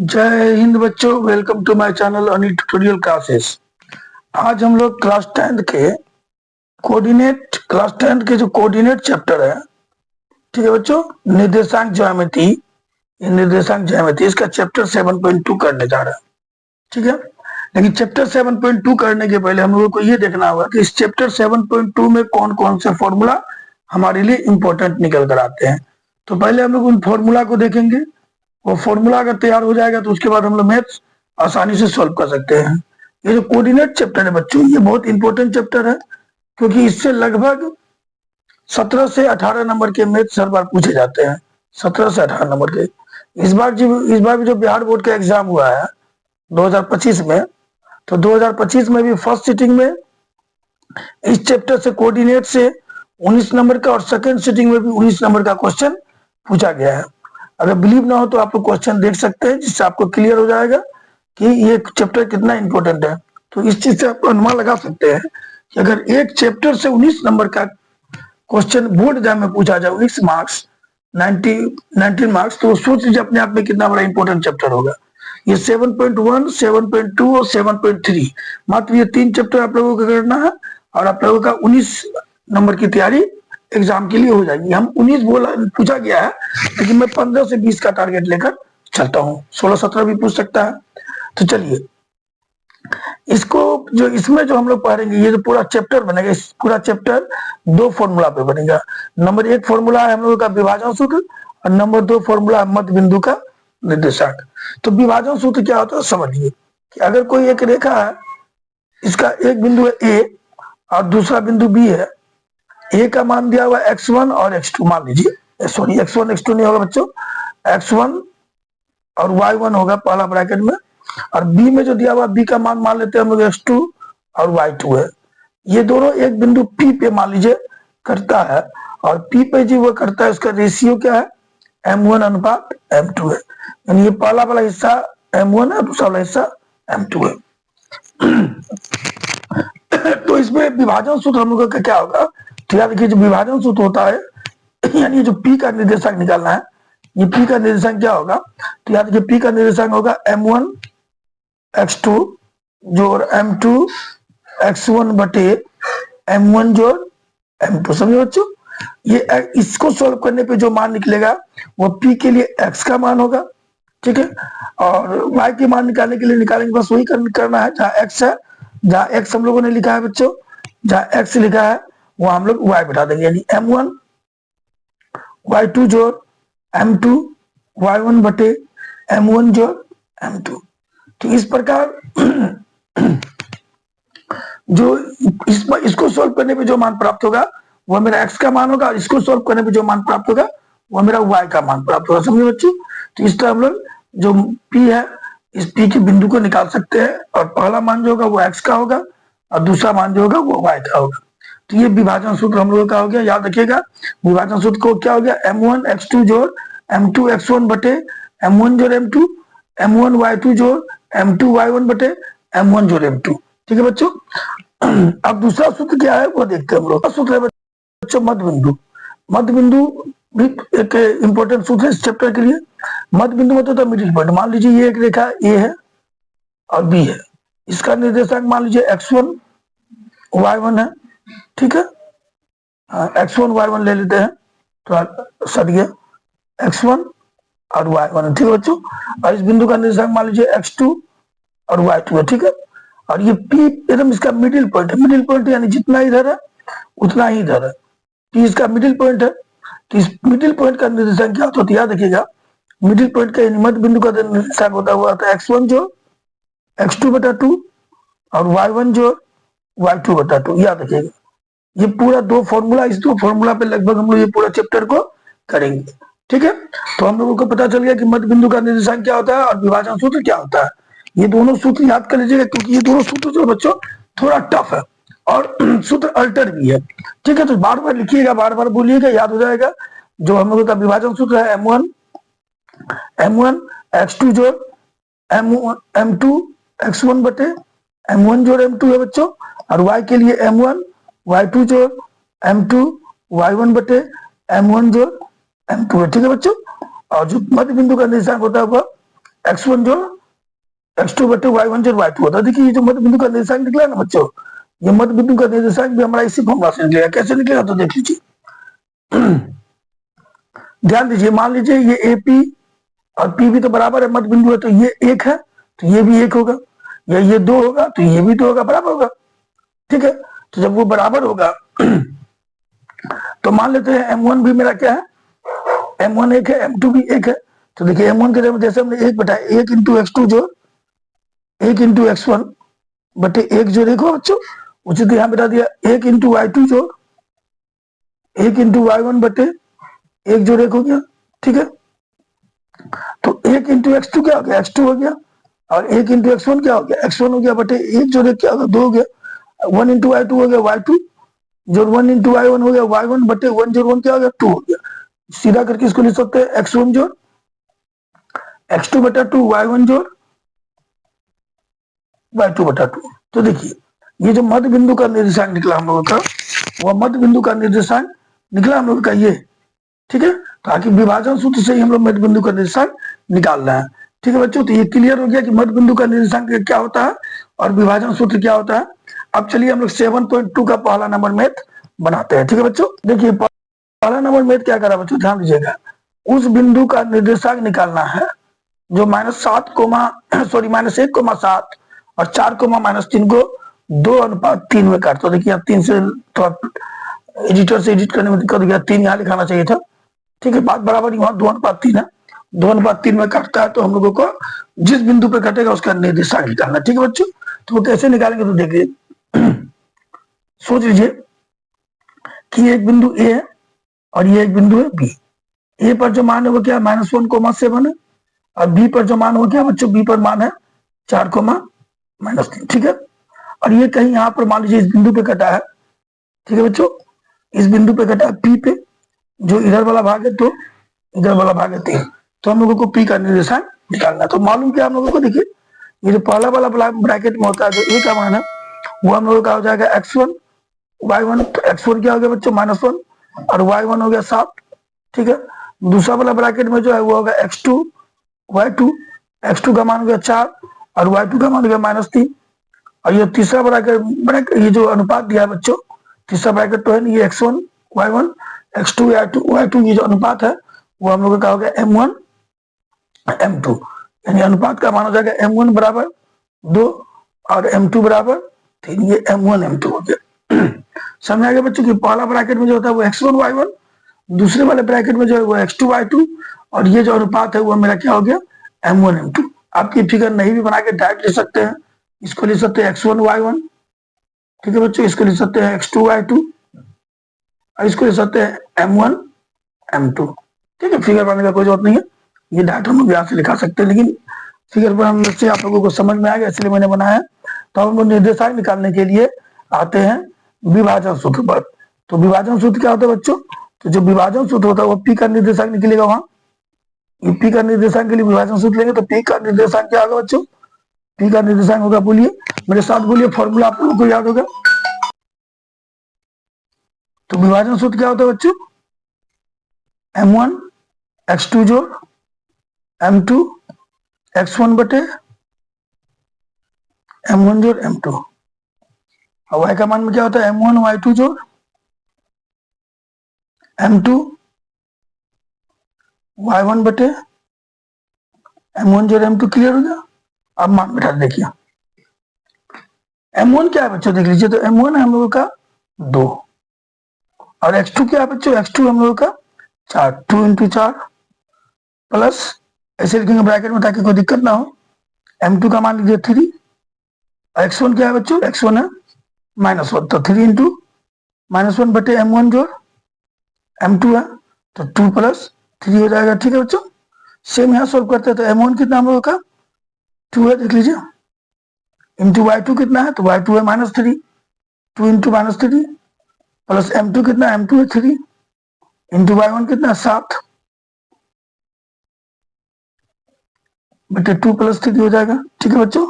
जय हिंद बच्चों, welcome to my channel Anil tutorial classes. आज हम लोग क्लास टेंथ के जो कोऑर्डिनेट चैप्टर है, ठीक है बच्चों, निर्देशांक ज्यामिति, निर्देशांक ज्यामिति इसका चैप्टर 7.2 करने जा रहा है। ठीक है, लेकिन चैप्टर 7.2 करने के पहले हम लोगों को ये देखना होगा कि इस चैप्टर 7.2 में कौन कौन से फॉर्मूला हमारे लिए इंपॉर्टेंट निकल कर आते हैं। तो पहले हम लोग उन फॉर्मूला को देखेंगे। वो फॉर्मूला अगर तैयार हो जाएगा तो उसके बाद हम लोग मैथ्स आसानी से सॉल्व कर सकते हैं। ये जो कोऑर्डिनेट चैप्टर है बच्चों, ये बहुत इंपॉर्टेंट चैप्टर है, क्योंकि इससे लगभग 17 से 18 नंबर के मैथ्स हर बार पूछे जाते हैं। 17 से 18 नंबर के इस बार भी जो बिहार बोर्ड का एग्जाम हुआ है 2025 में, तो 2025 में भी फर्स्ट सिटिंग में इस चैप्टर से कोऑर्डिनेट से 19 नंबर का और सेकंड सिटिंग में भी 19 नंबर का क्वेश्चन पूछा गया है। अगर बिलीव ना हो तो आप क्वेश्चन देख सकते हैं, जिससे आपको क्लियर हो जाएगा कि ये चैप्टर कितना इंपॉर्टेंट है। तो इस चीज से आप अनुमान लगा सकते हैं कि अगर एक चैप्टर से 19 नंबर का क्वेश्चन बोर्ड एग्जाम में पूछा जाए, 19 मार्क्स, 19 मार्क्स, तो सोच लीजिए अपने आप में कितना बड़ा इंपॉर्टेंट चैप्टर होगा। ये 7.1, 7.2 और 7.3, मात्र ये 3 चैप्टर आप लोगों को करना है और आप लोगों का 19 नंबर की तैयारी एग्जाम के लिए हो जाएगी। हम 19 बोला पूछा गया है, लेकिन मैं 15 से 20 का टारगेट लेकर चलता हूँ। 16-17 भी पूछ सकता है। तो चलिए, इसको जो इसमें जो हम लोग पढ़ेंगे, ये जो पूरा चैप्टर बनेगा, इस पूरा चैप्टर 2 फॉर्मूला पे बनेगा। नंबर 1 फॉर्मूला है हम लोगों का विभाजन सूत्र, और नंबर 2 फॉर्मूला है मध्य बिंदु का निर्देशांक। तो विभाजन सूत्र क्या होता है समझिए कि अगर कोई एक रेखा है, इसका एक बिंदु है ए और दूसरा बिंदु बी है। ए का मान दिया हुआ x1 और x2, मान लीजिए, सॉरी x1 x2 नहीं होगा बच्चों, x1 और y1 होगा पहला ब्रैकेट में, और बी में जो दिया हुआ बी का मान लेते हैं हम लोग x2 और y2 है। ये दोनों एक बिंदु P पे मान लीजिए करता है, और P पे जी वो करता है, उसका रेशियो क्या है, m1 अनुपात m2 है। यानी ये पहला वाला हिस्सा m1 है, दूसरा वाला हिस्सा m2 है। तो इसमें विभाजन सूत्र हम लोगों का क्या होगा, तो याद रखिए, जो विभाजन सूत्र होता है, यानी जो P का निर्देशांक निकालना है, ये P का निर्देशांक क्या होगा, तो याद रखिए P का निर्देशांक होगा m1 x2 जोड़ m2 x1 बटे m1 जोड़ m2। समझे बच्चों, ये इसको सॉल्व करने पे जो मान निकलेगा वो P के लिए x का मान होगा, ठीक है, और y के मान निकालने के लिए निकालेंगे, बस वही करना है। जहाँ x है, जहाँ x हम लोगों ने लिखा है बच्चों, जहाँ x लिखा है वहां हम लोग y बैठा देंगे, यानी m1 y2 जोड़ m2 y1 बटे m1 जोड़ m2। तो इस प्रकार जो इसको सॉल्व करने पे जो मान प्राप्त होगा वह मेरा x का मान होगा, और इसको सॉल्व करने पे जो मान प्राप्त होगा वह मेरा y का मान प्राप्त होगा। समझे बच्चों, तो इस तरह हम लोग जो P है, इस P के बिंदु को निकाल सकते हैं, और पहला मान जो होगा वो x का होगा और दूसरा मान जो होगा वो y का होगा। तो ये विभाजन सूत्र हम लोगों का हो गया। याद रखिएगा, विभाजन सूत्र को क्या हो गया, m1 x2 जोड़ m2 x1 बटे m1 जोड़ m2, m1 y2 जोड़ m2 y1 बटे m1 जोड़ m2। ठीक है बच्चों, अब दूसरा सूत्र क्या है वो देखते हैं हम लोग। सूत्र है बच्चों मध्य बिंदु। मध्य बिंदु भी एक इंपॉर्टेंट सूत्र है इस चैप्टर के लिए। मध्य बिंदु मतलब तो मिडिल पॉइंट। मान लीजिए ये एक रेखा ए है और बी है, इसका निर्देशांक मान लीजिए x1 y1 है, ठीक है, x1 y1 ले लेते हैं, तो सट गया, x1 और y1, ठीक है बच्चों, और इस बिंदु का निर्देशांक मान लीजिए x2 और y2 है, ठीक है, और ये P एकदम इसका मिडिल पॉइंट है। मिडिल पॉइंट यानी जितना इधर है उतना ही इधर है, P इसका मिडिल पॉइंट है। तो इस मिडिल पॉइंट का निर्देशांक क्या होता है, याद रखिएगा, मिडिल पॉइंट का मध्य बिंदु का निर्देशांक होता हुआ था x1 जो x2 बटा 2 और y1 जो y2 बटा 2। याद रखिएगा, ये पूरा 2 फॉर्मूला, इस 2 फॉर्मूला पे लगभग हम लोग ये पूरा चैप्टर को करेंगे, ठीक है। तो हम लोगों को पता चल गया कि मध्य बिंदु का निर्देशांक क्या होता है और विभाजन सूत्र क्या होता है। ये दोनों सूत्र याद कर लीजिएगा, क्योंकि ये दोनों सूत्र जो बच्चों थोड़ा टफ है और सूत्र अल्टर भी है, ठीक है। तो बार बार लिखिएगा, बार बार बोलिएगा, याद हो जाएगा। जो हम लोगों का विभाजन सूत्र है m1 x2 जोड़ m2 x1 बटे m1 जोड़ m2 है बच्चों, और y के लिए m1 y2 जोड़ m2 y1 बटे m1 जोड़ m2 है, ठीक है बच्चों। और जो मध्य बिंदु का निर्देशांक होता है वह x1 जोड़ x2 बटे y1 जोड़ y2 होता है। देखिए ये जो मध्य बिंदु का निर्देशांक निकला ना बच्चों, ये मध्य बिंदु का निर्देशांक भी हमारा इसी फॉर्मूला से निकलेगा। कैसे निकलेगा तो देख लीजिए। ध्यान दीजिए, मान लीजिए ये AP और P भी तो बराबर है, मध्य बिंदु है, तो ये 1 है तो ये भी 1 होगा, या ये 2 होगा तो ये भी 2 होगा, बराबर होगा। ठीक है, तो जब वो बराबर होगा तो मान लेते हैं M1 भी मेरा क्या है, M1 1 है, M2 भी 1 है। तो देखिए M1 के जगह जैसे हमने 1 बटाया 1 इंटू x2 जोड़ 1 इंटू x1 बटे 1 जोड़ 1 हो बच्चों, उचित यहाँ बता दिया 1 इंटू y2 जोड़ 1 इंटू y1 बटे 1 जोड़ 1 हो गया। ठीक है, तो 1 इंटू x2 क्या हो गया, x2 हो गया, और 1 इंटू x1 क्या हो गया, x1 हो गया, बटे 1 जोड़ 1 क्या हो गया, 2 हो गया। 1 इंटू y2 हो गया y2 जोड़ 1 इंटू y1 हो गया y1 बटे 1 जोड़ 1 क्या हो गया, 2 हो गया। सीधा करके इसको लिख सकते हैं x1 जोड़ x2 बटा 2 y1 जोड़ y2 बटा 2। तो देखिए ये जो मध्य बिंदु का निर्देशांक निकला हम लोगों का, वह मध्य बिंदु का निर्देशांक निकला हम लोगों का ये। ठीक है, ताकि विभाजन सूत्र से ही हम लोग मध्य बिंदु का निर्देशांक निकाल रहे हैं। ठीक है बच्चों, तो ये क्लियर हो गया कि मध्य बिंदु का निर्देशांक क्या होता है और विभाजन सूत्र क्या होता है। अब चलिए हम लोग 7.2 का पहला नंबर मैथ बनाते हैं। ठीक है बच्चों, देखिए पहला नंबर मैथ क्या करा बच्चों, ध्यान दीजिएगा। उस बिंदु का निर्देशांक निकालना है जो -7 -1 7 और 4 -3 को 2:3 में काटता। देखिए यहाँ 3 से थोड़ा एडिटर से एडिट करने में दिक्कत हो गया, 3 यहाँ लिखाना चाहिए था। ठीक है, बात बराबर वहां 2:3 है, 2:3 में काटता है, तो हम लोगों को जिस बिंदु पे कटेगा उसका निर्देशांक निकालना। ठीक है बच्चों, तो वो कैसे निकालेंगे तो देखिए सोच लीजिए कि एक बिंदु ए है और ये एक बिंदु है बी। ए पर जो मान है वो क्या -1, 7 है, और बी पर जो मान हो क्या बच्चों, बी पर मान है 4, -3। ठीक है, और ये कहीं यहाँ पर मान लीजिए इस बिंदु पे कटा है। ठीक है बच्चों, इस बिंदु पे कटा है पी पे, जो इधर वाला भाग है 2, इधर वाला भाग है 3, तो हम लोगों को पी का निर्देशांक निकालना। तो मालूम क्या हम लोगों को, देखिए ये जो पहला वाला ब्रैकेट में होता है जो ए का मान है वो हम लोगों का हो जाएगा x1 y1। तो x1 क्या हो गया बच्चों -1 और y1 हो गया 7। ठीक है, दूसरा वाला ब्रैकेट में जो है वो होगा x2 y2, x2 का मान हो गया 4 और y2 का मान हो गया -3। और ये तीसरा ब्रैकेट ये जो अनुपात दिया है बच्चों, तीसरा ब्रैकेट तो है नहीं, ये x1 y1 x2 y2 ये जो अनुपात है वो हम लोगों का हो गया M1 M2, यानी अनुपात का मान हो जाएगा M1 बराबर 2 और M2 बराबर 3। ये M1 M2 हो गया। समझ आ गया बच्चों कि पहला ब्रैकेट में जो होता है वो x1 y1, दूसरे वाले ब्रैकेट में जो है वो x2 y2, और ये जो अनुपात है वो मेरा क्या हो गया M1 M2। आपकी फिगर नहीं भी बना के डायरेक्ट ले सकते हैं, इसको लिख सकते हैं x1 y1। ठीक है बच्चों, इसको लिख सकते हैं x2 y2 और इसको लिख सकते हैं M1 M2। ठीक है, फिगर बनाने का कोई जरूरत नहीं है, ये डायरेक्ट हम लोग यहाँ से लिखा सकते हैं, लेकिन फिगर बनाने से आप लोगों को समझ में आ गया इसलिए मैंने बनाया। तो हम लोग निर्देशांक निकालने के लिए आते हैं विभाजन सूत्र पर। तो विभाजन सूत्र क्या होता है बच्चों, तो जो विभाजन सूत्र होता है वो पी का निर्देशांक निकलेगा। वहां पी का निर्देशांक के लिए विभाजन सूत्र लेंगे तो पी का निर्देशांक क्या होगा बच्चों, पी का निर्देशांक होगा, बोलिए मेरे साथ बोलिए, फॉर्मूला आप लोगों को याद होगा। तो विभाजन सूत्र क्या होता है बच्चों, M1 x2 जोड़ M2 x1 बटे M1 जोड़ M2, और y का मान में क्या होता है M1 y2 जोड़ M2 y1 बटे M1 जोड़ M2। क्लियर हो गया, अब मान बैठा देखिए M1 क्या है बच्चों, देख लीजिए। तो M1 है हम लोगों का 2 और x2 क्या है बच्चों, x2 हम लोगों का 4, 2 इंटू 4 प्लस, ऐसे लिखेंगे ब्रैकेट में ताकि कोई दिक्कत ना हो। M2 का मान लीजिए 3 और x1 क्या है बच्चों, x1 है -1, तो 3 इंटू -1 बटे M1 जोड़ M2 है तो 2 प्लस 3 हो जाएगा। ठीक है बच्चों, सेम यहाँ सोल्व करते हैं। तो M1 कितना हम लोगों का 2 है, देख लीजिए, इंटू y2 कितना है, तो y2 है -3, 2 इंटू -3 प्लस M2 कितना है, M2 है 3 इंटू y1 कितना है 7 बटे 2 प्लस 3 हो जाएगा। ठीक है बच्चों,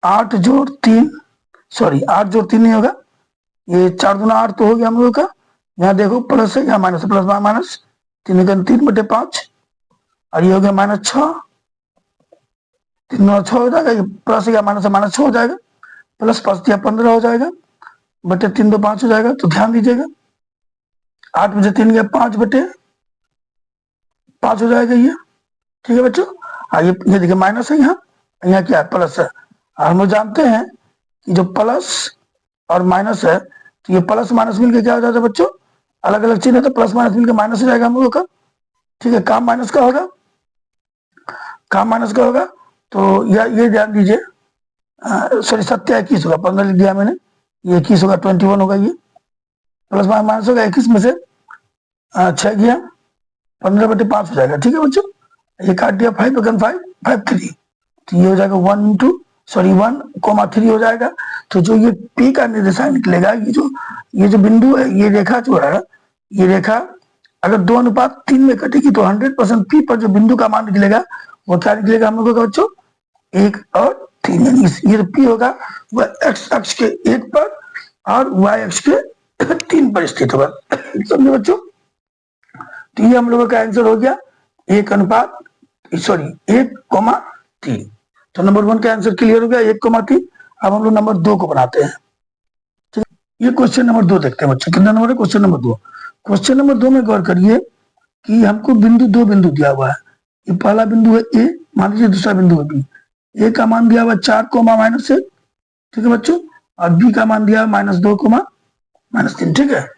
8 जोड़ 3, सॉरी 8 जोड़ 3 नहीं होगा, ये 4 दूना 8 तो हो गया हम लोगों का यहाँ देखो प्लस है, यहाँ माइनस है, प्लस माइनस 3 और ये हो गया -6, 3 9 6 हो जाएगा, ये प्लस या माइनस 6 हो जाएगा, प्लस 5 या 15 हो जाएगा, बटे 3 2 5 हो जाएगा। तो ध्यान दीजिएगा 8 में से 3 गया 5 बटे 5 हो जाएगा ये। ठीक है बच्चों, ये देखिए माइनस है, यहाँ क्या है प्लस है। और हम लोग जानते हैं कि जो प्लस और माइनस है, तो ये प्लस माइनस मिलकर क्या हो जाता है बच्चों, अलग अलग चिन्ह है, तो प्लस माइनस मिलकर माइनस हो जाएगा हम लोगों का। ठीक है, काम माइनस का होगा, काम माइनस का होगा। तो ये ध्यान दीजिए, सॉरी 7 21 होगा, 15 लिख दिया मैंने, ये 21 होगा, 21 होगा, ये प्लस माइनस होगा, 21 में से 6 गया, 15 बटे 5 हो जाएगा। ठीक है बच्चों, ये काट दिया, 5 5 5 3, तो ये हो जाएगा 1,3 हो जाएगा। तो जो ये P का निर्देशांक निकलेगा, ये जो बिंदु है, ये रेखा जो है, ये रेखा अगर 2:3 में कटेगी तो 100% P पर जो बिंदु का मान निकलेगा वो क्या निकलेगा हम लोगों का बच्चों, 1 और 3। यानी ये जो P होगा वह x अक्ष के 1 पर और y अक्ष के 3 पर स्थित होगा। समझे बच्चों, तो ये हम लोगों का आंसर हो गया 1:3। तो नंबर 1 का आंसर क्लियर हो गया, 1,3। अब हम लोग नंबर 2 को बनाते हैं। ठीक है, ये क्वेश्चन नंबर 2 देखते हैं बच्चों, कितना नंबर है, क्वेश्चन नंबर 2। क्वेश्चन नंबर 2 में गौर करिए कि हमको दो बिंदु दिया हुआ है। ये पहला बिंदु है ए, मान लीजिए दूसरा बिंदु है बी। ए का मान दिया हुआ 4,-1, ठीक है बच्चों, और बी का मान दिया -2,-3। ठीक है,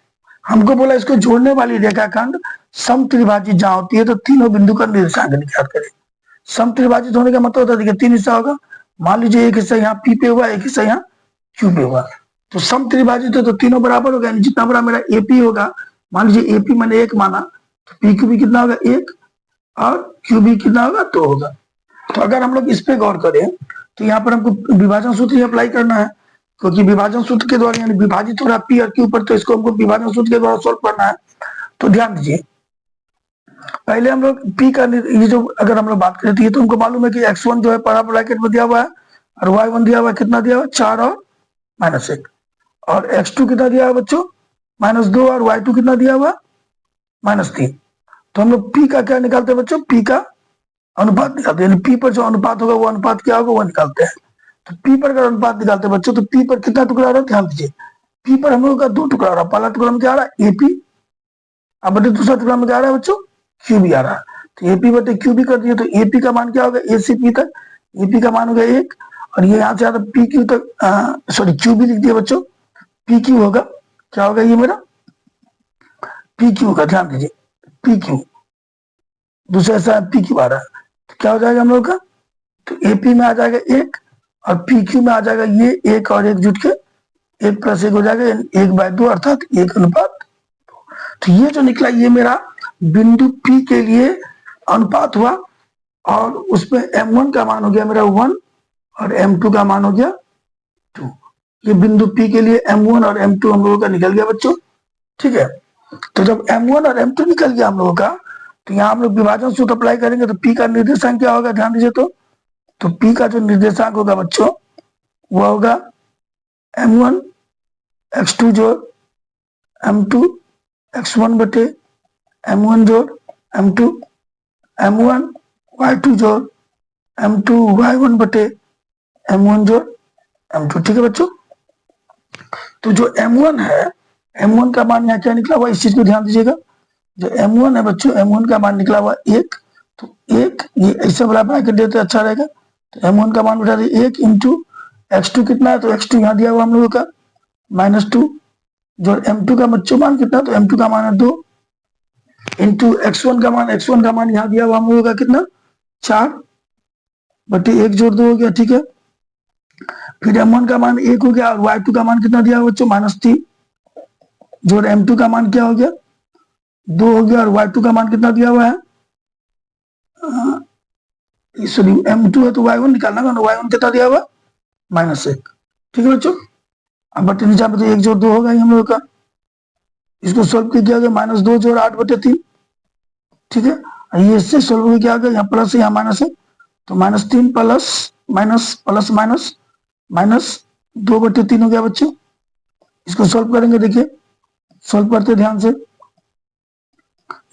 हमको बोला इसको जोड़ने वाली रेखाखंड समत्रिभाजित जहां होती है तो तीनों बिंदु का निर्देशांक ज्ञात करें। समत्रिभाजित होने का मतलब होता है, देखिए 3 हिस्सा होगा, मान लीजिए एक हिस्सा यहाँ पी पे हुआ, एक हिस्सा यहाँ क्यू पे हुआ, तो समत्रिभाजित है तो तीनों बराबर होगा। यानी जितना बड़ा मेरा एपी होगा, मान लीजिए एपी मैंने 1 माना, तो पी क्यू भी कितना होगा 1, और क्यू भी कितना होगा 2 होगा। तो अगर हम लोग इस पे गौर करें तो यहाँ पर हमको विभाजन सूत्र अप्लाई करना है, क्योंकि विभाजन सूत्र के द्वारा यानी विभाजित हो रहा पी और क्यू पर, तो इसको हमको विभाजन सूत्र के द्वारा सोल्व करना है। तो ध्यान दीजिए, पहले हम लोग पी का ये जो अगर हम लोग बात करते हैं तो हमको मालूम है कि x1 जो है पहला ब्रैकेट में दिया हुआ है, और y1 दिया हुआ है, कितना दिया हुआ है 4 और -1, और x2 कितना दिया हुआ बच्चों -2, और y2 कितना दिया हुआ -3। तो हम लोग p का क्या निकालते हैं बच्चों, p का अनुपात निकालते हैं, यानी p पर जो अनुपात होगा वो अनुपात क्या होगा वो निकालते हैं। तो p पर अगर अनुपात निकालते हैं बच्चों, तो p पर कितना टुकड़ा आ रहा है, ध्यान दीजिए, p पर हम लोग का 2 टुकड़ा आ रहा है। पहला टुकड़ा में क्या आ रहा है AP, अब बटे दूसरा टुकड़ा में क्या आ रहा है बच्चों QB आ रहा है। तो AP बटे QB कर दिए, तो AP का मान क्या होगा, A से P तक AP का मान होगा 1, और ये यहाँ से आता PQ तक, सॉरी QB लिख दिया बच्चों, PQ होगा, क्या होगा ये मेरा PQ होगा, ध्यान दीजिए PQ, दूसरा ऐसा PQ आ रहा है, तो क्या हो जाएगा हम लोग का, तो AP में आ जाएगा 1 और PQ में आ जाएगा ये 1 और 1 जुट के 1 + 1 हो जाएगा, 1/2 अर्थात 1:2। तो ये जो निकला ये मेरा बिंदु P के लिए अनुपात हुआ, और उसमें M1 का मान हो गया मेरा 1 और M2 का मान हो गया 2। ये बिंदु P के लिए M1 और M2 हम लोगों का निकल गया बच्चों। ठीक है, तो जब M1 और M2 निकल गया हम लोगों का, तो यहाँ हम लोग विभाजन सूत्र अप्लाई करेंगे। तो P का निर्देशांक क्या होगा, ध्यान दीजिए, तो P का जो निर्देशांक होगा बच्चों वो होगा M1 x2 जोड़ M2 x1 बटे M1 जोड़ M2, M1 y2 जोड़ M2 y1 बटे M1 जोड़ M2। ठीक है बच्चों, तो जो M1 है, M1 का मान यहाँ क्या निकला हुआ, इस चीज को ध्यान दीजिएगा। जो M1 है बच्चों, M1 का मान निकला हुआ 1, तो 1 ये ऐसे बड़ा ब्रैकेट देते अच्छा रहेगा। तो M1 का मान उठा दिए 1 इंटू x2 कितना है, तो x2 यहाँ दिया हुआ हम लोगों का -2, जो M2 का बच्चों मान कितना, तो M2 का मान है 2 इंटू x1 का मान यहाँ दिया हुआ हम लोगों का कितना 4 बटे 1 जोड़ 2 हो गया। ठीक है, फिर M1 का मान 1 हो गया, और y2 का मान कितना दिया हुआ बच्चों -3 जोड़ M2 का मान क्या हो गया 2 हो गया, और y2 का मान कितना दिया हुआ है, सॉरी M2 है तो y1 निकालना है, y1 कितना दिया हुआ -1। ठीक है बच्चों, अब बटे नीचे पे तो 1 जोड़ 2 होगा ही हम लोग का, इसको सोल्व किया गया -2 जोड़ 8 बटे 3। ठीक है, ये इससे सोल्व किया गया, यहाँ प्लस है यहाँ माइनस है, तो -3 प्लस माइनस प्लस माइनस -2 बटे 3 हो गया बच्चों। इसको सोल्व करेंगे, देखिए सॉल्व करते ध्यान से।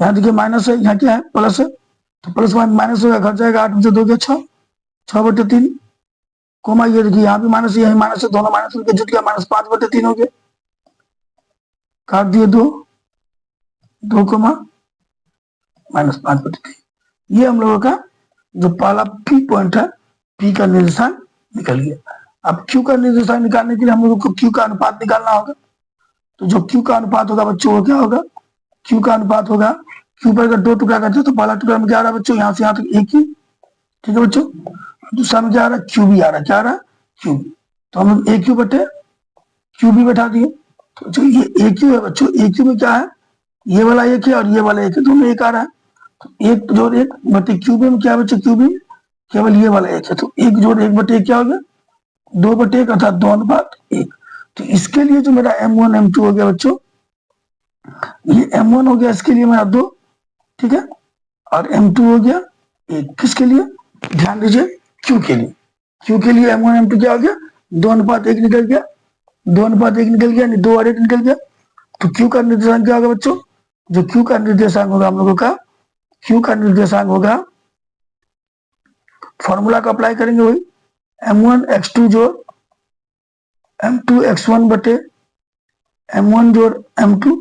यहाँ देखिए माइनस है, यहाँ क्या है प्लस है, तो प्लस माइनस होगा, घट जाएगा, 8 में से 2 गया 6, 6/3, कोमा ये देखिए यहाँ भी माइनस, यही माइनस है, दोनों माइनस होकर जुट गया, -5/3 हो गया, काट दिए 2, 2 कोमा -5/3। ये हम लोगों का जो पहला पी पॉइंट है, पी का निर्देशांक निकल गया। अब क्यू का निर्देशांक निकालने के लिए हम लोगों को क्यू का अनुपात निकालना होगा। तो जो क्यू का अनुपात होगा बच्चों वो क्या होगा, क्यू का अनुपात होगा, क्यू पर अगर 2 टुकड़ा करते हैं तो पहला टुकड़ा में क्या आ रहा है बच्चों, यहाँ से यहाँ तक एक ही, ठीक है बच्चों। दूसरा में क्या आ रहा है, क्यू भी आ रहा है, क्या आ रहा है, क्यू भी। तो हम लोग ए क्यू बटे क्यू भी बैठा दिए। तो जो ये ए क्यू है बच्चों, ए क्यू में क्या है, ये वाला एक है और ये वाला एक है, दोनों एक आ रहा है। तो 1 + 1 क्यूब में क्या बच्चे, क्यूब में केवल ये वाला एक है, तो 1 + 1 क्या हो गया, 2/1 अर्थात 2:1। तो इसके लिए जो मेरा M1 M2 हो गया बच्चों, ये M1 हो गया, इसके लिए मेरा 2, ठीक है, और M2 हो गया 1। किसके लिए, ध्यान दीजिए, क्यू के लिए। क्यू के लिए M1 M2 क्या हो गया, 2:1 निकल गया, 2:1 निकल गया, 2 और 1 निकल गया। तो क्यू का निर्देशांक क्या होगा बच्चों, जो क्यू का निर्देशांक होगा हम लोगों का, क्यू का निर्देशांक होगा, फॉर्मूला को अप्लाई करेंगे वही, M1 X2 जोड़ M2 X1 बटे M1 जोड़ M2,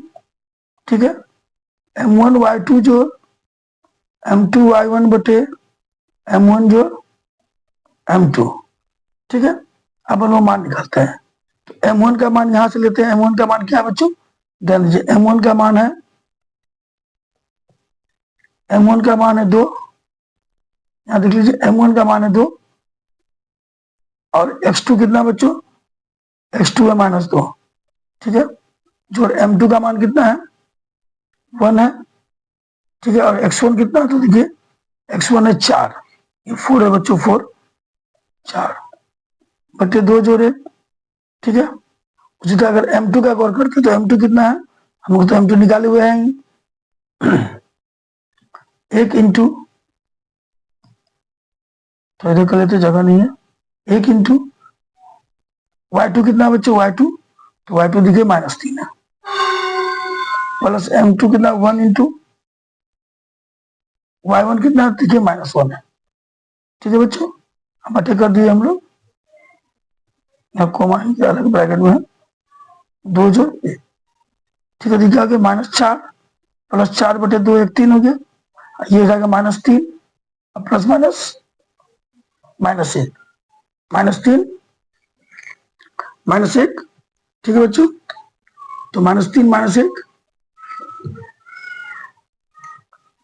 ठीक है, M1 Y2 जोड़ M2 Y1 बटे M1 जोड़ M2, ठीक है। अब हम मान निकालते हैं। तो M1 का मान यहां से लेते हैं। M1 का मान क्या है बच्चों, ध्यान दीजिए, M1 का मान है, M1 का मान है 2, यहां देख लीजिए M1 का मान है 2, और X2 कितना बच्चों, X2 है -2, ठीक है, जोड़ M2 का मान कितना है, 1 है, ठीक है, और X1 कितना है, तो देखिए X1 है 4, ये 4 है बच्चों, 4, 4 बटे 2 जोड़े, ठीक है। उसी तरह अगर M2 का गौर करते तो M2 कितना है, हम लोग तो M2 निकाले हुए हैं 1 इंटू, तो इधर कर लेते, जगह नहीं है, 1 इंटू Y2 कितना बच्चों, Y2, तो Y2 देखिए -3 है, प्लस M2 कितना 1 इंटू Y1 कितना देखिए -1 है, ठीक है बच्चों। हम बटे कर दिए हम लोग, यहाँ कोमा अलग ब्रैकेट में है, 2 जोड़ 1, ठीक है, देखिए आगे -4 प्लस 4/2 1 3 हो गया, ये जाएगा -3 प्लस -1 -3 -1, ठीक है बच्चों। तो -3 -1,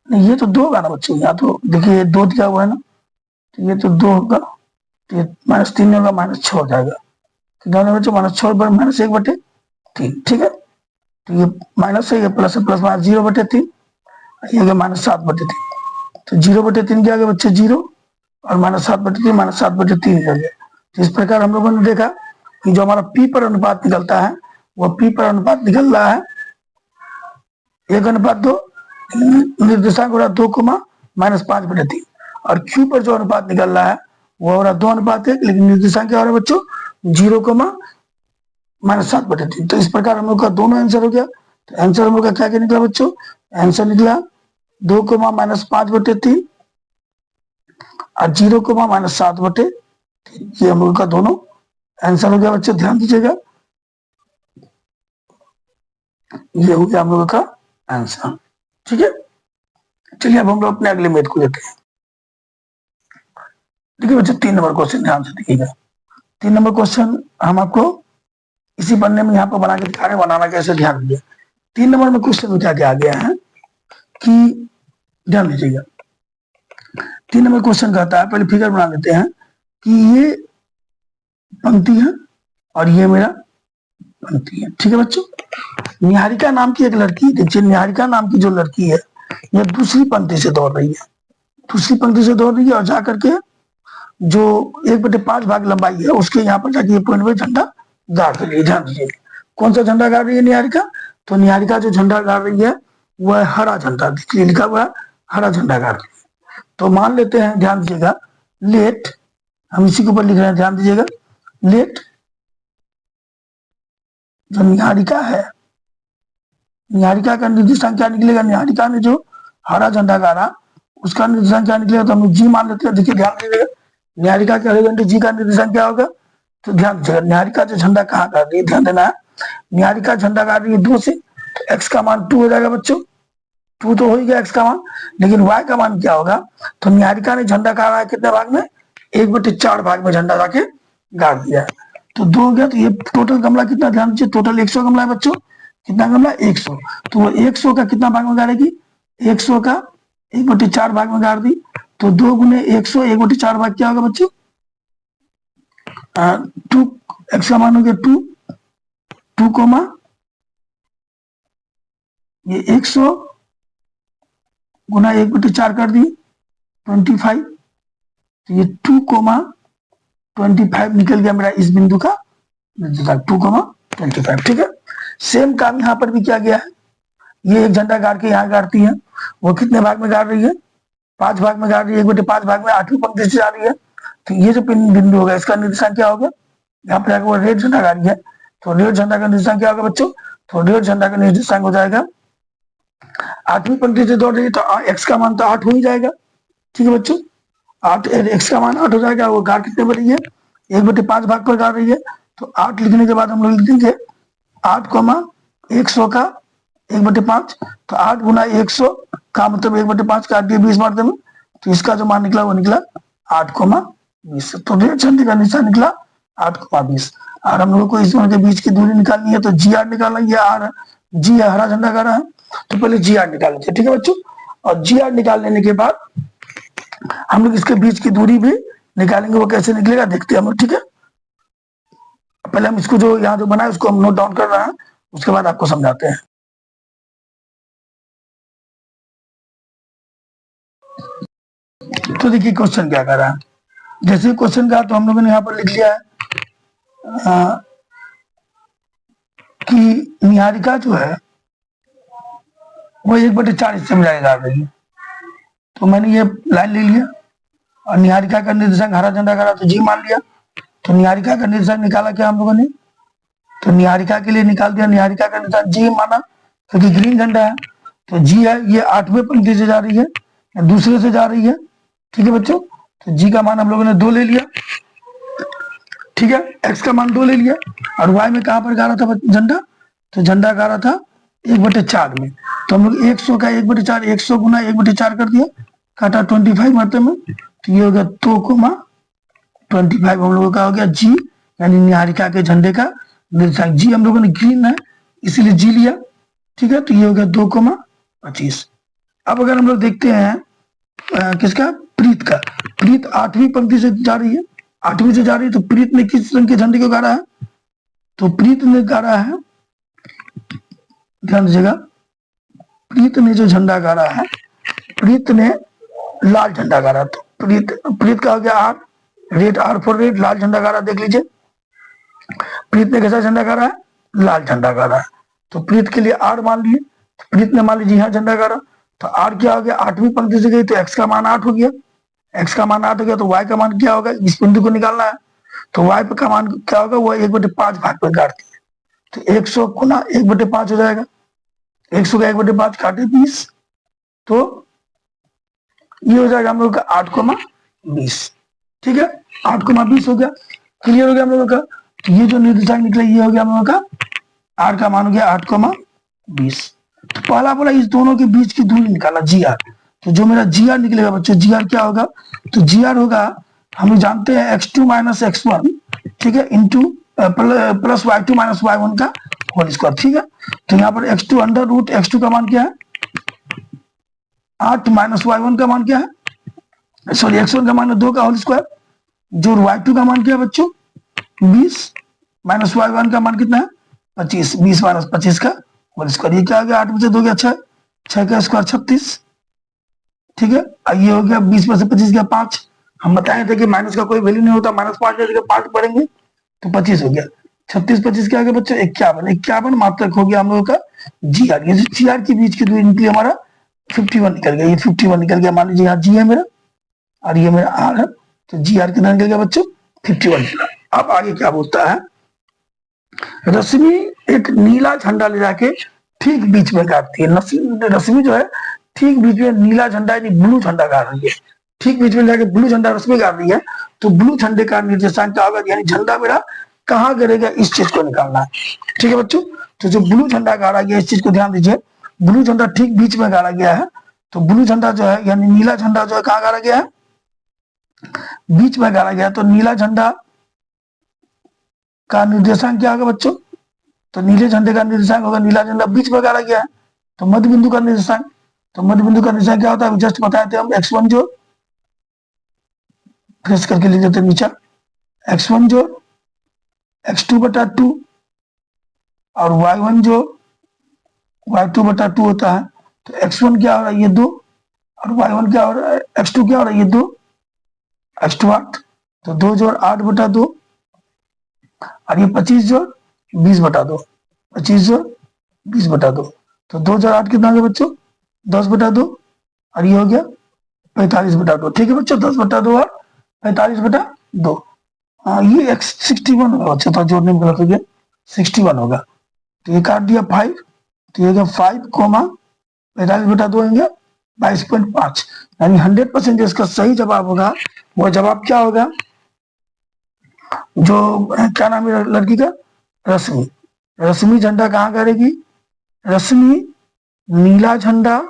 नहीं ये तो 2 होगा ना बच्चों, यहाँ तो देखिए ये 2 दिया हुआ है ना, तो ये तो 2 होगा, तो ये -3 होगा, -6 हो जाएगा, तो दोनों बच्चों -6 1/3, ठीक है। तो ये माइनस है, ये प्लस है, प्लस माइनस 0/3, ये गया -7/3, तो 0/3 क्या आ गया बच्चे 0, और -7/3 -7/3 हो गया। तो इस प्रकार हम लोगों ने देखा कि जो हमारा पी पर अनुपात निकलता है, वह पी पर अनुपात निकल रहा है 1:2, निर्देशांक हो रहा 2, -5/3, और क्यू पर जो अनुपात निकल रहा है वो हो रहा 2:1, लेकिन निर्देशांक क्या हो रहा है बच्चों, 0, -7/3। तो इस प्रकार हम लोग का दोनों आंसर हो गया। तो आंसर हम लोग का क्या क्या निकला बच्चों, आंसर निकला 2, -5/3 और 0, -7/3। ये हम लोग का दोनों आंसर हो गया बच्चों, ध्यान दीजिएगा, ये हो गया हम लोगों का आंसर, ठीक है। चलिए अब हम लोग अपने अगले मैथ को लेते हैं। देखिए बच्चों 3 नंबर क्वेश्चन ध्यान से देखिएगा। 3 नंबर क्वेश्चन हम आपको इसी बनने में यहाँ पर बना के दिखा रहे हैं, बनाना कैसे, ध्यान दीजिए। 3 नंबर में क्वेश्चन में क्या क्या आ गया है कि ध्यान दीजिएगा। 3 नंबर क्वेश्चन कहता है, पहले फिगर बना लेते हैं कि ये पंक्ति है और ये मेरा पंक्ति है, ठीक है बच्चों। निहारिका नाम की एक लड़की, देखिए निहारिका नाम की जो लड़की है, यह दूसरी पंक्ति से दौड़ रही है, दूसरी पंक्ति से दौड़ रही है, और जाकर के जो 1/5 भाग लंबाई है उसके यहाँ पर जाके ये पॉइंट में झंडा गाड़ रही है। ध्यान दीजिए, कौन सा झंडा गाड़ रही है निहारिका, तो निहारिका जो झंडा गाड़ रही है वह हरा झंडा, देखिए लिखा हुआ है हरा झंडा गाड़ रही है। तो मान लेते हैं, ध्यान दीजिएगा, लेट, हम इसी के ऊपर लिख रहे हैं, ध्यान दीजिएगा, लेट जो निहारिका है निहारिका का निर्देशांक क्या निकलेगा? निहारिका ने जो हरा झंडा गाड़ा उसका निर्देशांक क्या निकलेगा? तो हम जी मान लेते हैं। देखिए ध्यान दीजिएगा, निहारिका के हरे झंडे जी का निर्देशांक क्या होगा? तो ध्यान दीजिएगा, निहारिका जो झंडा कहाँ गाड़ रही है, ध्यान देना है। निहारिका झंडा गाड़ रही है 2 से, तो एक्स का मान 2 हो जाएगा बच्चों। 2 तो हो ही गया एक्स का मान, लेकिन वाई का मान क्या होगा? तो निहारिका ने झंडा गाड़ा है कितने भाग में? 1/4 भाग में झंडा जाके गाड़ दिया। तो 2 हो गया। तो ये टोटल गमला कितना, ध्यान दीजिए, टोटल 100 गमला है बच्चों। कितना गमला? 100। तो वो 100 का कितना भाग में गाड़ेगी? 100 का 1/4 भाग में गाड़ दी। तो 2 गुने 100 1/4 भाग क्या होगा बच्चों? 2। एक्स का मान हो गया 2, 2 कोमा ये 100 गुना 1/4 कर दिए 25। तो ये 2,25 निकल गया मेरा इस बिंदु का 2,25। ठीक है। सेम काम यहाँ पर भी किया गया है। ये एक झंडा गाड़ के यहाँ गाड़ती है, वो कितने भाग में गाड़ रही है? 5 भाग में गाड़ रही है, 1/5 भाग में 8वीं पंक्ति से जा रही है। तो ये जो बिंदु होगा इसका निर्देशांक क्या होगा? यहाँ पर वो रेड झंडा गाड़ी है, तो रेड झंडा का निर्देशांक क्या होगा बच्चों? तो रेड झंडा का निर्देशांक हो जाएगा 8वीं पंक्ति से दौड़ रही है, तो एक्स का मान तो 8 हो ही जाएगा। ठीक है बच्चों, 8 एक्स का मान 8 हो जाएगा। वो गाड़ कितने बड़ी है? 1/5 भाग पर गाड़ रही है। तो 8 लिखने के बाद हम लोग लिख देंगे 8 कोमा 100 का 1/5। तो 8 गुना 100 का मतलब 1/5 काट दिए 20 मारते में। तो इसका जो मान निकला वो निकला 8,20। तो रेड झंडे का निशान निकला 8,20। और हम लोगों को इस दोनों के बीच की दूरी निकालनी है, तो जी आर निकालना। ये आर जी है, हरा झंडा गाड़ा है, तो पहले जी आर निकाल लेते हैं। ठीक है बच्चों, और जी आर निकाल लेने के बाद हम लोग इसके बीच की दूरी भी निकालेंगे। वो कैसे निकलेगा देखते हैं हम लोग। ठीक है, पहले हम इसको जो यहाँ जो बना है उसको हम नोट डाउन कर रहे हैं, उसके बाद आपको समझाते हैं। तो देखिए क्वेश्चन क्या कर रहा है। जैसे क्वेश्चन का तो हम लोगों ने यहाँ पर लिख लिया है कि निहारिका जो है वो 1/4 हिस्से में जाएगा रही है। तो मैंने ये लाइन ले लिया और निहारिका का निर्देशांक हरा झंडा करा तो जी मान लिया। तो निहारिका का निर्देशांक निकाला क्या हम लोगों ने? तो निहारिका के लिए निकाल दिया, निहारिका का निर्देशांक जी माना क्योंकि ग्रीन झंडा है। तो जी है, ये 8वें पंक्ति से जा रही है या दूसरे से जा रही है। ठीक है बच्चों, तो जी का मान हम लोगों ने 2 ले लिया। ठीक है, एक्स का मान 2 ले लिया। और वाई में कहां पर गा रहा था झंडा? तो झंडा गा रहा था 1/4 में। तो हम लोग 100 का 1/4 100 गुना 1/4 कर दिया, काटा 25 मारते में। तो ये हो गया 2,25 हम लोगों का हो गया जी, यानी निहारिका के झंडे का निर्देशांक। जी हम लोगों ने ग्रीन है इसीलिए जी लिया। ठीक है, तो ये हो गया 2,25। अब अगर हम लोग देखते हैं किसका? प्रीत का। प्रीत 8वीं पंक्ति से जा रही है, 8वीं से जा रही है। तो प्रीत ने किस रंग के झंडे को गाड़ा है? तो प्रीत ने गाड़ा है, ध्यान दीजिएगा, प्रीत ने जो झंडा गाड़ा है, प्रीत ने लाल झंडा गाड़ा। तो प्रीत का हो गया R, red, R for red, लाल झंडा गाड़ा। देख लीजिए प्रीत ने कैसा झंडा गाड़ा है? लाल झंडा गाड़ा है। तो प्रीत के लिए आर मान लिए। प्रीत ने मान लीजिए यहाँ झंडा गाड़ा, तो आर क्या हो गया? 8वीं पंक्ति से गई तो एक्स का मान 8 हो गया। एक्स का मान 8 हो गया, तो वाई का मान क्या होगा? इस बिंदु को निकालना है। तो वाई का मान क्या होगा? वो 1/5 भाग पर काटती है। तो 100 गुना 1/5 हो जाएगा। 100 का 1/5 काटे 20, तो ये हो जाएगा हम लोग का 8,20। ठीक है, 8,20 हो गया। क्लियर हो गया हम लोगों का। तो ये जो निर्देशांक निकला ये हो गया हम लोगों का, आर का मान हो गया 8,20। तो पहला बोला इस दोनों के बीच की दूरी निकाला जी आर। तो जो मेरा जी आर निकलेगा बच्चों, जी आर क्या होगा? तो जी आर होगा, हम लोग जानते हैं x2 माइनस x1, ठीक है, into plus y2 minus y1 का होल स्क्वायर। ठीक है, तो यहाँ पर x2 अंडर रूट x2 का मान क्या है? 8 माइनस y1 का मान क्या है? सॉरी, x1 का मान है 2 का होल स्क्वायर, जो y2 का मान क्या है बच्चों? 20 माइनस y1 का मान कितना है? 25। 20 माइनस 25 का होल स्क्वायर। ये क्या हो गया? 8 में से 2 गया 6, 6 का स्क्वायर 36। ठीक है, ये हो गया 20 में से 25 गया 5। हम बताए थे कि माइनस का कोई वैल्यू नहीं होता, -5 जगह 5 पढ़ेंगे तो 25 हो गया। 36 25 क्या गया बच्चों? 51 मात्रक हो गया हम लोगों का जी आर। ये जी आर के बीच की दूरी निकली हमारा 51 निकल गया। ये 51 निकल गया, मान लीजिए यहाँ जी है मेरा और ये मेरा आर है, तो जी आर कितना निकल गया बच्चों? 51 निकला। अब आगे क्या बोलता है? रश्मि एक नीला झंडा ले जाके ठीक बीच में काटती है। रश्मि जो है ठीक बीच में नीला झंडा यानी ब्लू झंडा गाड़ रही है, ठीक बीच में जाके ब्लू झंडा रश्मि गाड़ रही है, तो ब्लू झंडे का निर्देशांक क्या होगा, यानी झंडा मेरा कहाँ गिरेगा, इस चीज को निकालना है। ठीक है बच्चों, तो जो ब्लू झंडा गाड़ा गया, इस चीज को ध्यान दीजिए, ब्लू झंडा ठीक बीच में गाड़ा गया है, तो ब्लू झंडा जो है यानी नीला झंडा जो है कहाँ गाड़ा गया है, बीच में गाड़ा गया, तो नीला झंडा का निर्देशांक क्या होगा बच्चों, तो नीले झंडे का निर्देशांक होगा, नीला झंडा बीच में गाड़ा गया है, तो मध्य बिंदु का निर्देशांक, तो मध्य बिंदु का निर्देशांक क्या होता है, जस्ट बताए थे हम, x1 जो फ्रेश करके लिख देते नीचे, x1 जो x2/2 और y1 जो y2/2 होता है, तो x1 क्या हो रहा है, ये 2, और y1 क्या हो रहा है, x2 क्या हो रहा है, ये 2, x2 8, तो 2 जोड़ 8/2, और ये 25 जोड़ 20/2, 25 जोड़ 20/2, तो 2 जोड़ 8 कितना हो गया बच्चों, 10/2, और ये हो गया 45/2। ठीक है बच्चों, 10/2 और 45/2। हाँ, ये x61 होगा बच्चों, तो जोड़ने में गलत हो गया, 61 होगा, तो ये काट दिया 5, तो ये 5, 45/2 होंगे 22.5, यानी 100% इसका सही जवाब होगा। वो जवाब क्या होगा, जो क्या नाम है लड़की का, रश्मि। रश्मि झंडा कहाँ करेगी, रश्मि नीला झंडा,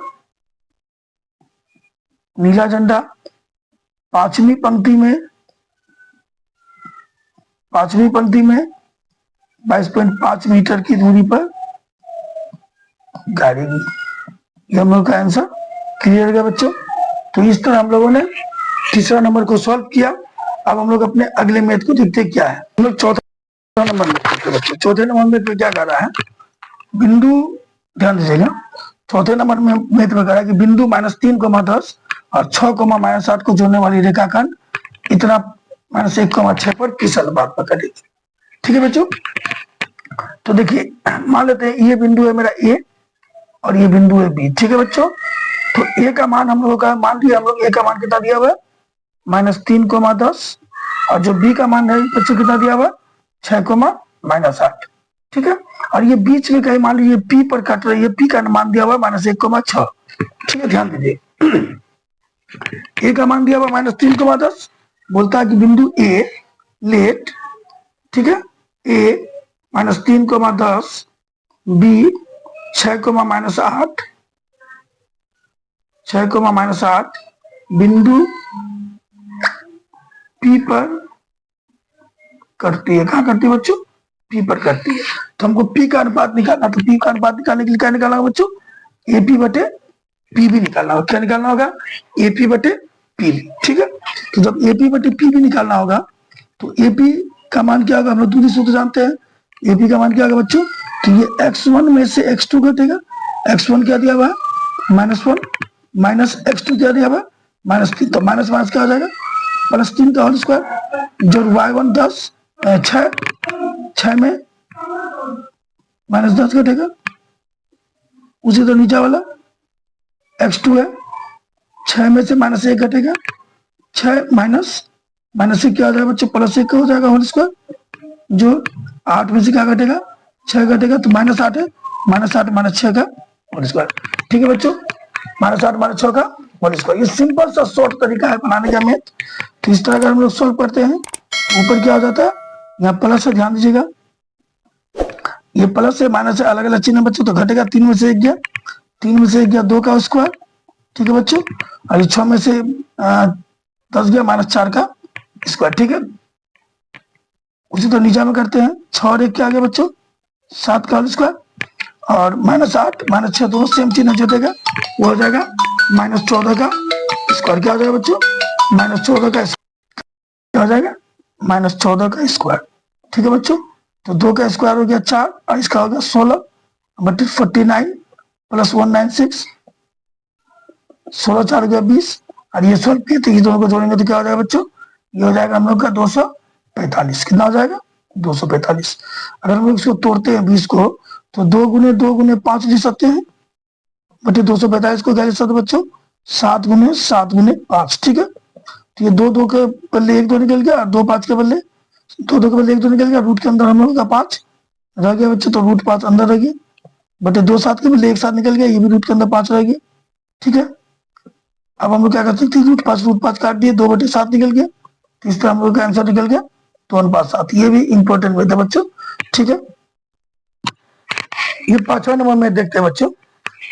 नीला झंडा पांचवी पंक्ति में 22.5 मीटर की दूरी पर गाड़ेगी। ये हम लोग का आंसर क्लियर है बच्चों। तो इस तरह हम लोगों ने तीसरा नंबर को सॉल्व किया। अब हम लोग अपने अगले मैथ को देखते क्या है। हम लोग चौथा नंबर में देखते बच्चों, चौथे नंबर में क्या कर रहा है, बिंदु ध्यान दीजिएगा, चौथे नंबर में मैथ में कह रहा है कि बिंदु -3,10 और 6,-8 को जोड़ने वाली रेखाखंड इतना -1,6 पर किस अनुपात पर कटेगी। ठीक है बच्चों, तो देखिए मान लेते हैं ये बिंदु है मेरा ए और ये बिंदु है बी। ठीक है बच्चों, तो ए का मान हम लोग का, मान लिया हम लोग ए का मान कितना दिया हुआ है, -3,10, और जो बी का मान है बच्चों कितना दिया हुआ है, 6,-8। ठीक है, और ये बीच में कहीं मान लीजिए पी पर कट रही है, पी का मान दिया हुआ है -1,6। ठीक है, ध्यान दीजिए, ए का मान दिया हुआ -3,10, बोलता है कि बिंदु ए लेट, ठीक है, ए -3,10, बी 6,-8, 6,-8 बिंदु पी पर करती है। कहाँ करती है बच्चों, पी पर करती है। तो हमको पी का अनुपात निकालना, तो पी का अनुपात निकालने के लिए क्या निकालना होगा बच्चों, एपी बटे पी भी निकालना होगा। क्या निकालना होगा, एपी बटे पी भी। ठीक है, तो जब एपी बटे पी भी निकालना होगा, तो एपी का मान क्या होगा, हम लोग दूसरी सूत्र जानते हैं, एपी का मान क्या होगा बच्चों, तो ये x1 में से x2 घटेगा, x1 क्या दिया हुआ है -1, माइनस x2 क्या दिया हुआ है -3, तो माइनस माइनस क्या हो जाएगा, +3 का होल स्क्वायर, जो y1 10, 6 में -10 घटेगा, उसी तो नीचे वाला x2 है, 6 में से -1 घटेगा, 6 माइनस से क्या हो जाएगा बच्चों, +1 का हो जाएगा होल स्क्वायर, जो 8 में से क्या घटेगा, 6 घटेगा, तो -8 है, -8 -6 का होल स्क्वायर। ठीक है बच्चों, -8 -6 का होल स्क्वायर। ये सिंपल सा शॉर्ट तरीका है बनाने का मैथ। तो इस तरह अगर हम लोग सॉल्व करते हैं, ऊपर क्या हो जाता है, यहाँ प्लस है, ध्यान दीजिएगा, ये प्लस से माइनस से अलग अलग चिन्ह बच्चों, तो घटेगा 3 में से 1 गया, 3 में से 1 गया 2 का स्क्वायर। ठीक है बच्चों, और 6 में से 10 गया -4 का स्क्वायर। ठीक है, उसी तो नीचे में करते हैं, 6 और 1 क्या आ गया बच्चों, 7 का स्क्वायर, और -8 -6 दो सेम चिन्ह जुटेगा, वो हो जाएगा -14 का स्क्वायर। क्या हो जाएगा बच्चों, -14 का क्या हो जाएगा, -14 का स्क्वायर। ठीक है बच्चों, तो 2 का स्क्वायर हो गया 4, और इसका हो गया 16 बटे 49 + 196, 16 4 गया 20, और ये 12 किए, तो ये दोनों को जोड़ेंगे तो क्या हो जाएगा बच्चों, ये हो जाएगा हम लोग का 245। कितना हो जाएगा, 245। अगर हम लोग इसको तोड़ते हैं 20 को, तो 2 गुने 2 गुने 5 लिख सकते हैं, बटे 245 को क्या लिख सकते बच्चों, 7 गुने 7 गुने 5। ठीक है, तो ये 2 2 के बदले 1 2 निकल गया, और 2 5 के बदले 2 2 के बदले 1 2 निकल गया, रूट के अंदर हम लोग का 5 रह गया बच्चों, तो √5 अंदर रह गया। बटे 2 7 के बदले 1 7 निकल गया, ये भी रूट के अंदर 5 रह गया। ठीक है, अब हम लोग क्या कर सकते हैं, रूट 5 काट दिए, 2/7 निकल गया, तो इस पर हम लोग का आंसर निकल गया 2:7। ये भी इंपॉर्टेंट में था बच्चों। ठीक है, ये 5वां नंबर में देखते हैं बच्चों।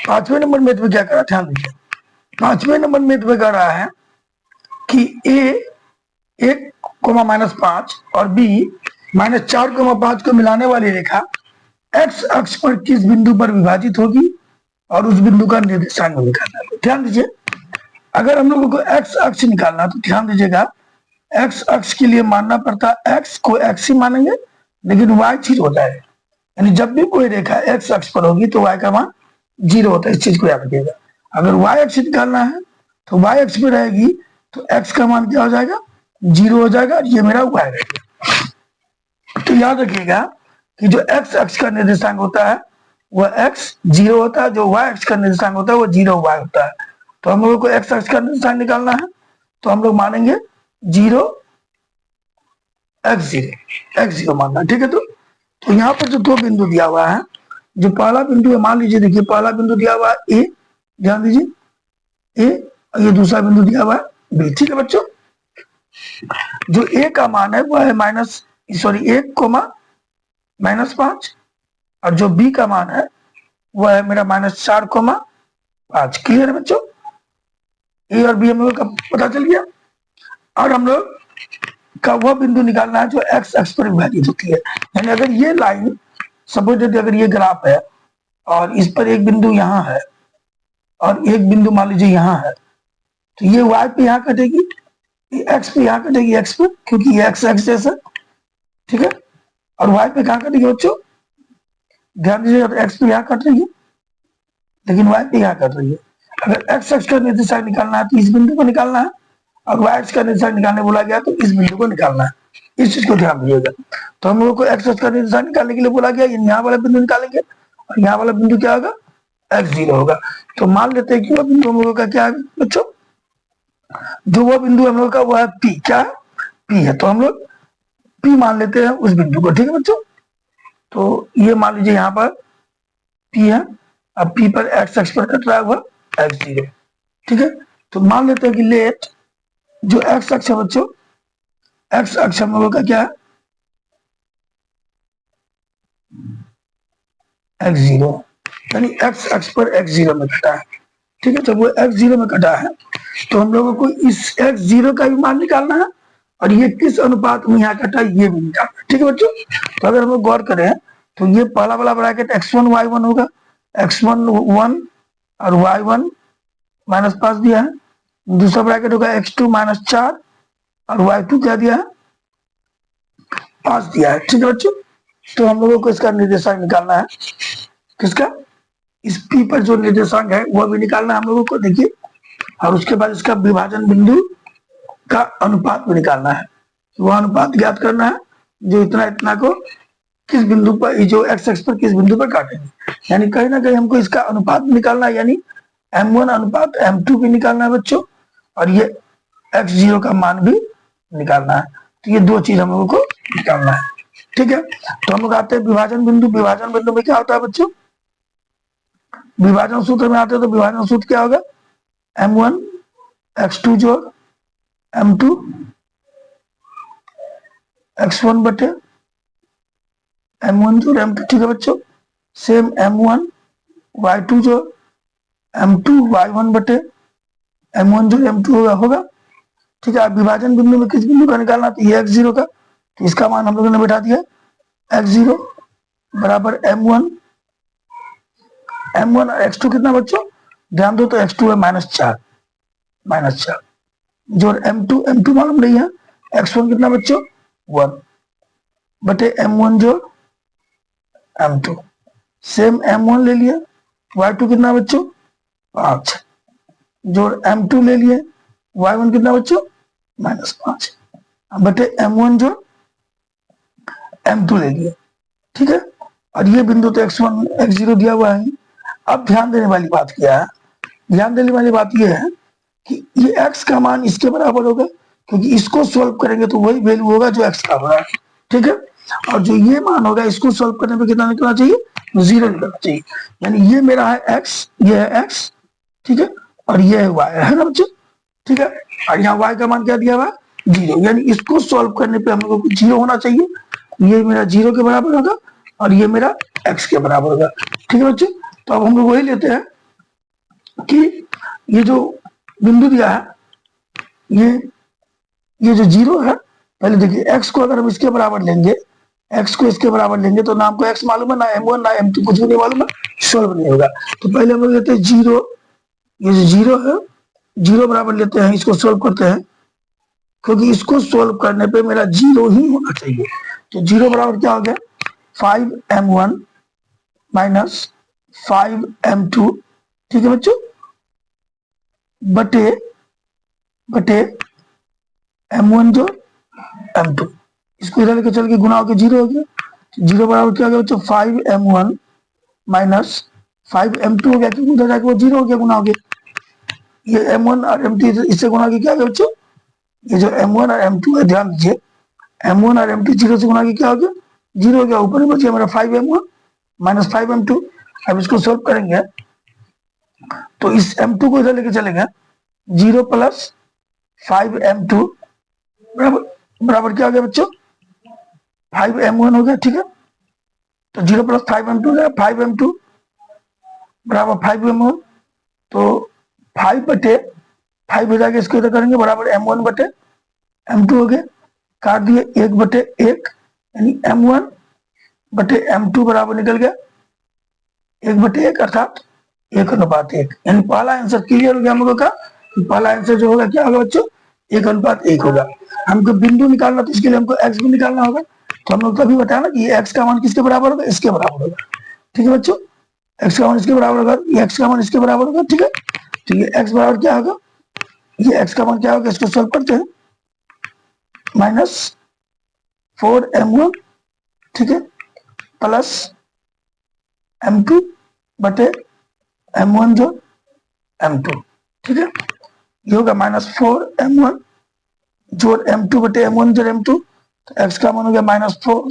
5वें नंबर में क्या करा, ध्यान दीजिए। 5वें नंबर में कह रहा है कि ए 1,-5 और बी -4,5 को मिलाने वाली रेखा एक्स अक्ष पर किस बिंदु पर विभाजित होगी और उस बिंदु का निर्देशांक निकालना है। ध्यान दीजिए, अगर हम लोगों को एक्स अक्ष निकालना तो ध्यान दीजिएगा, एक्स अक्ष के लिए मानना पड़ता है एक्स को एक्स ही मानेंगे, लेकिन वाई 0 होता है। यानी जब भी कोई रेखा एक्स अक्ष पर होगी तो वाई का मान 0 होता है, इस चीज को याद रखिएगा। अगर वाई अक्ष निकालना है तो वाई अक्ष पे रहेगी तो एक्स का मान क्या हो जाएगा, 0 हो जाएगा, और ये मेरा वाई रहेगा। तो याद रखिएगा कि जो एक्स अक्ष का निर्देशांक होता है वह एक्स 0 होता है, जो वाई अक्ष का निर्देशांक होता है वो 0 वाई होता है। तो हम लोगों को एक्स अक्ष का निर्देशांक निकालना है तो हम लोग मानेंगे 0 x0 मानना। ठीक है, तो यहाँ पर जो 2 बिंदु दिया हुआ है, जो पहला बिंदु है, मान लीजिए, देखिए पहला बिंदु दिया हुआ है ए, ध्यान दीजिए ए, और ये दूसरा बिंदु दिया हुआ है बी। ठीक है बच्चों, जो ए का मान है वह है 1,-5 और जो बी का मान है वह है मेरा -4,5। क्लियर है बच्चों, ए और बी हम लोग का पता चल गया। और हम लोग का वह बिंदु निकालना है जो एक्स अक्ष पर विभाजित होती है। यानी अगर ये लाइन, सपोज अगर ये ग्राफ है और इस पर एक बिंदु यहाँ है और एक बिंदु मान लीजिए यहाँ है, तो ये वाई पे यहाँ कटेगी, एक्स पे यहाँ कटेगी, एक्स पे, क्योंकि ये एक्स एक्स जैसा। ठीक है, और वाई पे कहाँ कटेगी बच्चों, ध्यान दीजिएगा, तो एक्स पे यहाँ कट रही है लेकिन वाई पे यहाँ कट रही है। अगर एक्स अक्ष का निर्देशांक निकालना है तो इस बिंदु को निकालना है, और वाई अक्ष का निर्देशांक निकालने बोला गया तो इस बिंदु को निकालना है। इस चीज को ध्यान दीजिएगा। तो हम लोगों को एक्स अक्ष का निर्देशांक निकालने के लिए बोला गया, यहाँ वाला बिंदु निकालेंगे और यहाँ वाला बिंदु क्या होगा, x0 होगा। तो मान लेते हैं कि वह बिंदु हम लोगों का क्या है बच्चों, जो वो बिंदु हम लोग का वो है पी, क्या है, पी है। तो हम लोग पी मान लेते हैं उस बिंदु को। ठीक है बच्चों, तो ये मान लीजिए यहाँ पर पी है, अब पी पर एक्स अक्ष पर कट रहा है वह x0। ठीक है, तो मान लेते हैं कि लेट जो एक्स अक्ष है बच्चों, एक्स अक्ष हम लोगों का क्या है, x0, यानी एक्स अक्ष पर x0 में कटा है। ठीक है, जब वो x0 में कटा है तो हम लोगों को इस x0 का भी मान निकालना है और ये किस अनुपात में यहाँ कटा ये भी निकालना है। ठीक है बच्चों, तो अगर हम लोग गौर करें तो ये पहला वाला ब्रैकेट x1 y1 होगा, x1 1 और y1 -5 दिया है। दूसरा ब्रैकेट होगा x2 -4 और y2 क्या दिया है, 5 दिया है। ठीक है बच्चों, तो हम लोगों को इसका निर्देशांक निकालना है, किसका, इस पी पर जो निर्देशांक है वह भी निकालना है हम लोगों को। देखिए, और उसके बाद इसका विभाजन बिंदु का अनुपात भी निकालना है, वह अनुपात ज्ञात करना है जो इतना इतना को किस बिंदु पर, जो एक्स एक्स पर किस बिंदु पर काटेंगे। यानी कहीं ना कहीं हमको इसका अनुपात निकालना है, यानी m1 अनुपात m2 भी निकालना है बच्चों, और ये x0 का मान भी निकालना है। तो ये 2 चीज हम लोगों को निकालना है। ठीक है, तो हम लोग आते हैं विभाजन बिंदु। विभाजन बिंदु में क्या होता है बच्चों, विभाजन सूत्र में आते हैं तो विभाजन सूत्र क्या होगा, m1 x2 जोड़ m2 x1 बटे m1 जोड़ m2। ठीक है बच्चों, सेम m1 y2 जोड़ m2 y1 बटे m1 जोड़ m2 होगा। ठीक है, अब विभाजन बिंदु में किस बिंदु का निकालना, तो ये x0 का, तो इसका मान हम लोगों ने बैठा दिया x0 बराबर m1 और x2 कितना बच्चों, ध्यान दो, तो x2 है -4 जोड़ m2 मालूम नहीं है, x1 कितना बच्चों 1 बटे m1 जोड़ m2, सेम m1 ले लिया, y2 कितना बच्चों 5 जोड़ m2 ले लिए, y1 कितना बच्चों -5 बटे m1 जोड़ m2 ले लिया। ठीक है, और ये बिंदु तो x1 x0 दिया हुआ है। अब ध्यान देने वाली बात क्या है, ध्यान देने वाली बात यह है कि ये x का मान इसके बराबर होगा, क्योंकि इसको सॉल्व करेंगे तो वही वैल्यू होगा जो x का होगा। ठीक है, और जो ये मान होगा इसको सॉल्व करने पे कितना निकलना चाहिए, जीरो निकलना चाहिए। यानी ये मेरा है एक्स, ये है एक्स, ठीक है, और ये है वाई, है ना बच्चों, ठीक है। और यहाँ वाई का मान क्या दिया हुआ है, जीरो। यानी इसको सॉल्व करने पे हम लोगों को जीरो होना चाहिए, ये मेरा जीरो के बराबर होगा और ये मेरा एक्स के बराबर होगा, ठीक है बच्चों। तो अब हम लोग वही लेते हैं कि ये जो बिंदु दिया है, ये जो जीरो है, पहले देखिए एक्स को अगर हम इसके बराबर लेंगे, एक्स को इसके बराबर लेंगे तो ना हमको एक्स मालूम है, ना m1 ना m2 कुछ भी नहीं मालूम है, सॉल्व नहीं होगा। तो पहले हम लोग लेते हैं जीरो, ये जो जीरो है, जीरो बराबर लेते हैं, इसको सॉल्व करते हैं, क्योंकि इसको सॉल्व करने पे मेरा जीरो ही होना चाहिए। तो जीरो बराबर क्या हो गया, 5m1 माइनस 5m2, ठीक है बच्चों, बटे बटे m1 जो m2, इसको इधर लेके चल के गुना होकर जीरो हो गया। जीरो बराबर क्या हो गया बच्चों, 5m1 माइनस 5m2 हो गया, क्योंकि उधर जाके वो जीरो हो गया, गुना हो गया। ये m1 और m2 इससे गुना की क्या हो गया बच्चों, ये जो m1 और m2 है, ध्यान दीजिए, m1 और m2 जीरो से गुना की क्या हो गया, जीरो हो गया। ऊपर में बचा मेरा 5m1 माइनस 5m2। अब इसको सॉल्व करेंगे तो इस m2 को इधर लेके चलेंगे, जीरो प्लस 5m2 बराबर क्या हो गया बच्चों, 5m1 हो गया, ठीक है। तो जीरो प्लस 5m2 है, 5m2 बराबर 5m1, तो 5 बटे 5 हो जाएगा, इसको इधर करेंगे बराबर m1 बटे m2 हो गया, काट दिए 1 बटे 1, यानी m1 बटे m2 बराबर निकल गया 1 बटे 1, अर्थात 1:1। यानी पहला आंसर क्लियर हो गया हम लोगों का। पहला आंसर जो होगा क्या होगा बच्चों, 1:1 होगा। हमको बिंदु निकालना, तो इसके लिए हमको एक्स भी निकालना होगा। तो हम लोग तभी बताया ना कि ये एक्स का मान किसके बराबर होगा, इसके बराबर होगा, ठीक है बच्चों। एक्स का मान इसके बराबर होगा, ये एक्स का मान इसके बराबर होगा, ठीक है। तो ये एक्स बराबर क्या होगा, ये एक्स का मान क्या होगा, इसको सॉल्व करते हैं, माइनस 4m1, ठीक है, प्लस m2 बटे m1 जो m2, ठीक है। ये होगा माइनस 4m1 जोड़ m2 बटे m1 जोड़ m2, तो एक्स का मान हो गया माइनस 4,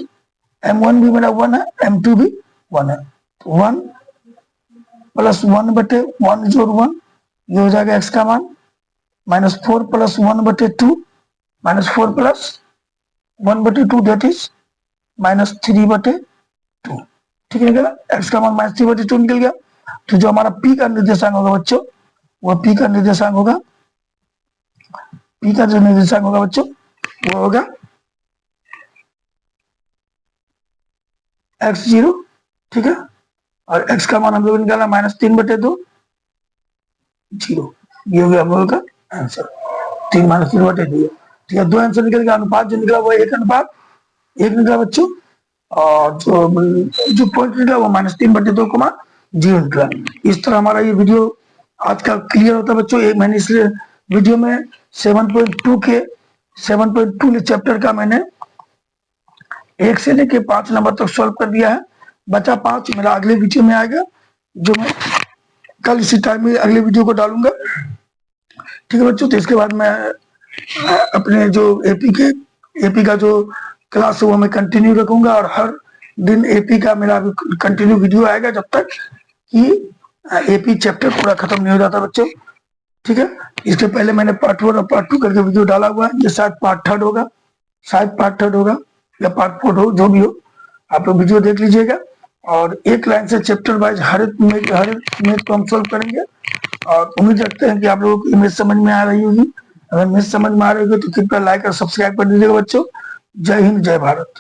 m1 भी मेरा 1 है, m2 भी 1 है, तो 1 प्लस 1 बटे 1 जोड़ 1, ये हो जाएगा एक्स का मान, माइनस 4 प्लस 1 बटे 2, माइनस 4 प्लस 1 बटे 2 दैट इज माइनस 3 बटे 2, ठीक है ना। एक्स का मान माइनस 3 बटे 2 निकल गया। तो जो हमारा पी का निर्देशांक होगा बच्चों, वो पी का निर्देशांक होगा, पी का जो निर्देशांक होगा बच्चों वो होगा x0, ठीक है। और x का मान हम लोग निकाला -3 बटे 2, 0। ये हो गया हम लोगों का आंसर, 3 - 3 बटे 2, ठीक है। दो आंसर निकल गया, अनुपात जो निकला वो 1:1 निकला बच्चों, और जो पॉइंट निकला वो -3 बटे 2, 0 निकला। इस तरह हमारा ये वीडियो आज का क्लियर होता है बच्चों। मैंने इस वीडियो में 7.2 चैप्टर का मैंने 1 से लेके 5 नंबर तक सॉल्व कर दिया है। बचा 5 मेरा अगले वीडियो में आएगा, जो मैं कल इसी टाइम में अगले वीडियो को डालूंगा, ठीक है बच्चों। तो इसके बाद मैं अपने जो एपी का जो क्लास है वो मैं कंटिन्यू रखूंगा, और हर दिन एपी का मेरा कंटिन्यू वीडियो आएगा जब तक कि एपी चैप्टर पूरा खत्म नहीं हो जाता बच्चों, ठीक है। इसके पहले मैंने पार्ट 1 और पार्ट 2 करके वीडियो डाला हुआ है, ये शायद पार्ट 3 होगा, शायद पार्ट 3 होगा या पार्ट 4 हो, जो भी हो आप लोग वीडियो देख लीजिएगा। और एक लाइन से चैप्टर वाइज हर एक इमेज को हम सॉल्व करेंगे, और उम्मीद रखते हैं कि आप लोगों को इमेज समझ में आ रही होगी। अगर इमेज समझ में आ रही होगी तो कृपया लाइक और सब्सक्राइब कर दीजिएगा बच्चों। जय हिंद, जय भारत।